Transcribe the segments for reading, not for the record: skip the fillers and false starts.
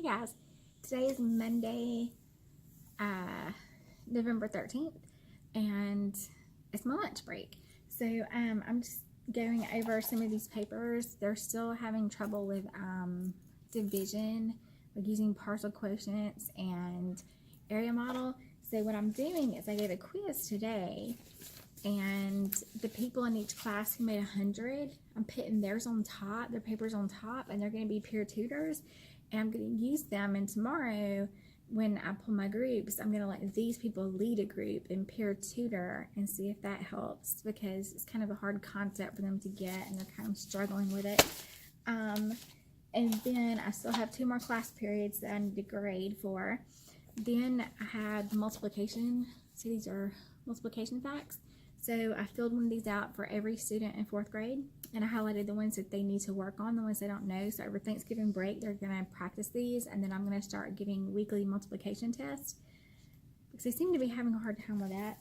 Hey guys, today is Monday, November 13th, and it's my lunch break. So I'm just going over some of these papers. They're still having trouble with division, like using partial quotients and area model. So what I'm doing is I gave a quiz today, and the people in each class who made 100, I'm putting theirs on top, their papers on top, and they're going to be peer tutors. And I'm going to use them, and tomorrow when I pull my groups, I'm going to let these people lead a group and peer tutor and see if that helps, because it's kind of a hard concept for them to get and they're kind of struggling with it. And then I still have 2 more class periods that I need to grade for. Then I had multiplication. So these are multiplication facts. So I filled one of these out for every student in 4th grade, and I highlighted the ones that they need to work on, the ones they don't know. So over Thanksgiving break, they're going to practice these, and then I'm going to start giving weekly multiplication tests, because they seem to be having a hard time with that,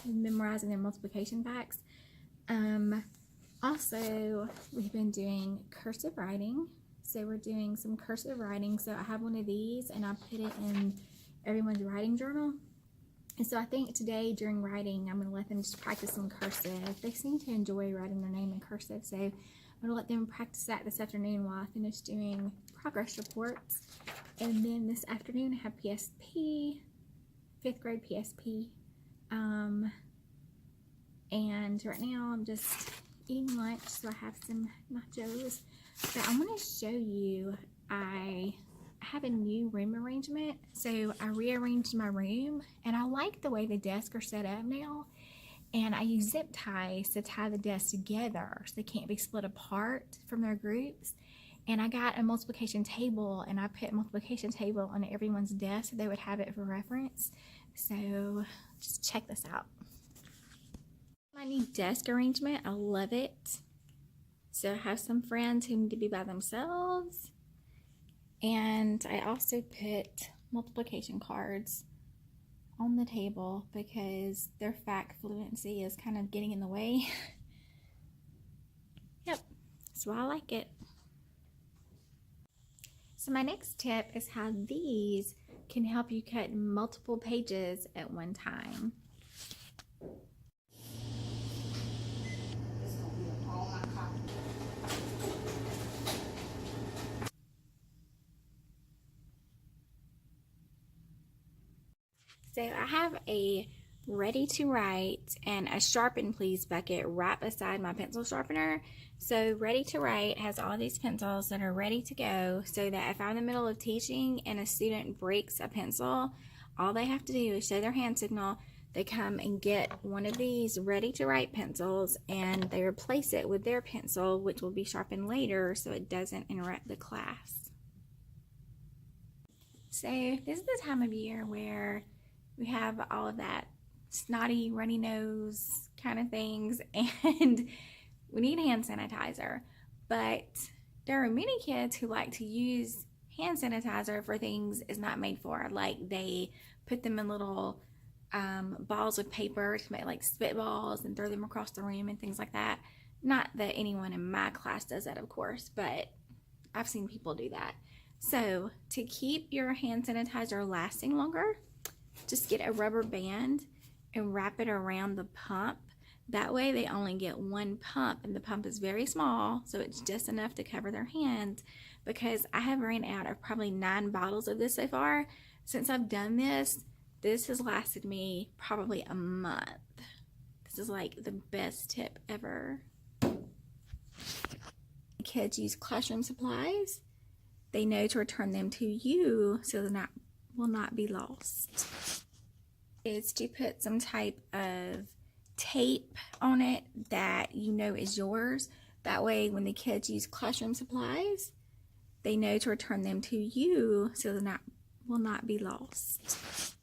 memorizing their multiplication facts. Also, we've been doing cursive writing. So we're doing some cursive writing. So I have one of these, and I put it in everyone's writing journal. And so I think today during writing, I'm going to let them just practice some cursive. They seem to enjoy writing their name in cursive, so I'm going to let them practice that this afternoon while I finish doing progress reports. And then this afternoon I have PSP, 5th grade PSP. And right now I'm just eating lunch, so I have some nachos. But I want to show you, I have a new room arrangement. So I rearranged my room, and I like the way the desks are set up now, and I use zip ties to tie the desks together so they can't be split apart from their groups. And I got a multiplication table, and I put a multiplication table on everyone's desk so they would have it for reference. So just check this out. My new desk arrangement, I love it. So I have some friends who need to be by themselves. And I also put multiplication cards on the table because their fact fluency is kind of getting in the way. Yep, that's why I like it. So my next tip is how these can help you cut multiple pages at one time. So I have a ready to write and a sharpen please bucket right beside my pencil sharpener. So ready to write has all these pencils that are ready to go, so that if I'm in the middle of teaching and a student breaks a pencil, all they have to do is show their hand signal. They come and get one of these ready to write pencils, and they replace it with their pencil, which will be sharpened later so it doesn't interrupt the class. So this is the time of year where we have all of that snotty, runny nose kind of things, and we need hand sanitizer. But there are many kids who like to use hand sanitizer for things it's not made for. Like they put them in little balls of paper to make like spitballs and throw them across the room and things like that. Not that anyone in my class does that, of course, but I've seen people do that. So to keep your hand sanitizer lasting longer, just get a rubber band and wrap it around the pump. That way they only get one pump, and the pump is very small, so it's just enough to cover their hands, because I have ran out of probably 9 bottles of this so far. Since I've done this has lasted me probably a month. This is like the best tip ever. Kids use classroom supplies. They know to return them to you so they will not be lost. Is to put some type of tape on it that you know is yours. That way when the kids use classroom supplies, they know to return them to you so they will not be lost.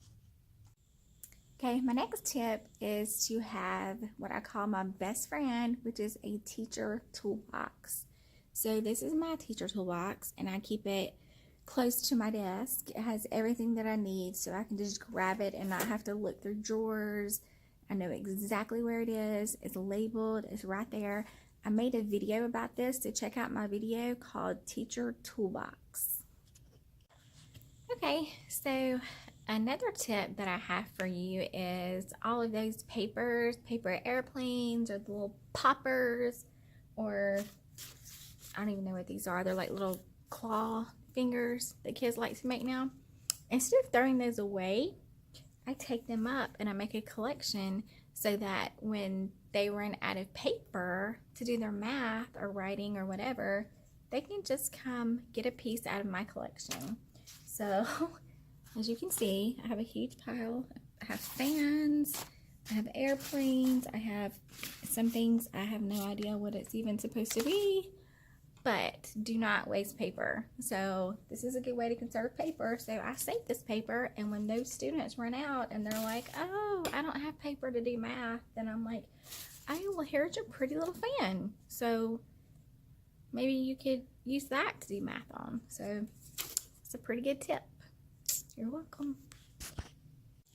Okay, my next tip is to have what I call my best friend, which is a teacher toolbox. So this is my teacher toolbox, and I keep it close to my desk. It has everything that I need, so I can just grab it and not have to look through drawers. I know exactly where it is. It's labeled. It's right there. I made a video about this, so check out my video called Teacher Toolbox. Okay, so another tip that I have for you is all of those papers, paper airplanes, or the little poppers, or I don't even know what these are. They're like little claw fingers that kids like to make now. Instead of throwing those away, I take them up and I make a collection so that when they run out of paper to do their math or writing or whatever, they can just come get a piece out of my collection. So, as you can see, I have a huge pile. I have fans, I have airplanes, I have some things I have no idea what it's even supposed to be, but do not waste paper. So this is a good way to conserve paper. So I save this paper, and when those students run out and they're like, oh, I don't have paper to do math, then I'm like, oh, well, here's your pretty little fan. So maybe you could use that to do math on. So it's a pretty good tip. You're welcome.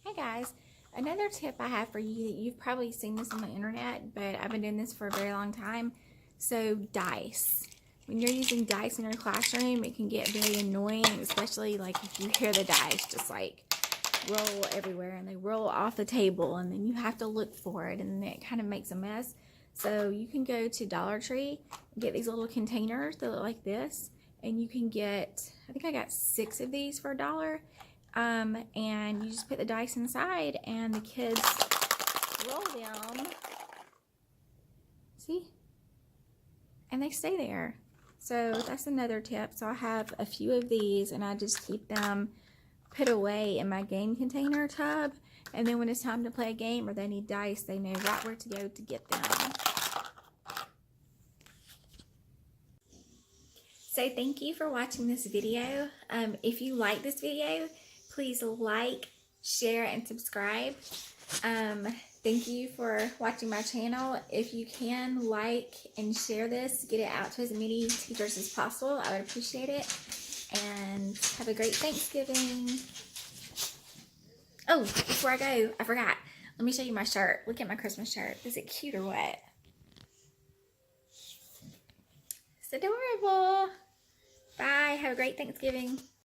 Hey guys, another tip I have for you, that you've probably seen this on the internet, but I've been doing this for a very long time. So dice. When you're using dice in your classroom, it can get very annoying, especially like if you hear the dice just like roll everywhere and they roll off the table, and then you have to look for it, and it kind of makes a mess. So you can go to Dollar Tree and get these little containers that look like this, and you can get, I think I got 6 of these for $1. And you just put the dice inside and the kids roll them. See? And they stay there. So that's another tip. So I have a few of these, and I just keep them put away in my game container tub. And then when it's time to play a game or they need dice, they know right where to go to get them. So thank you for watching this video. If you like this video, please like, share, and subscribe. Thank you for watching my channel. If you can like and share this, get it out to as many teachers as possible. I would appreciate it. And have a great Thanksgiving. Oh, before I go, I forgot. Let me show you my shirt. Look at my Christmas shirt. Is it cute or what? It's adorable. Bye. Have a great Thanksgiving.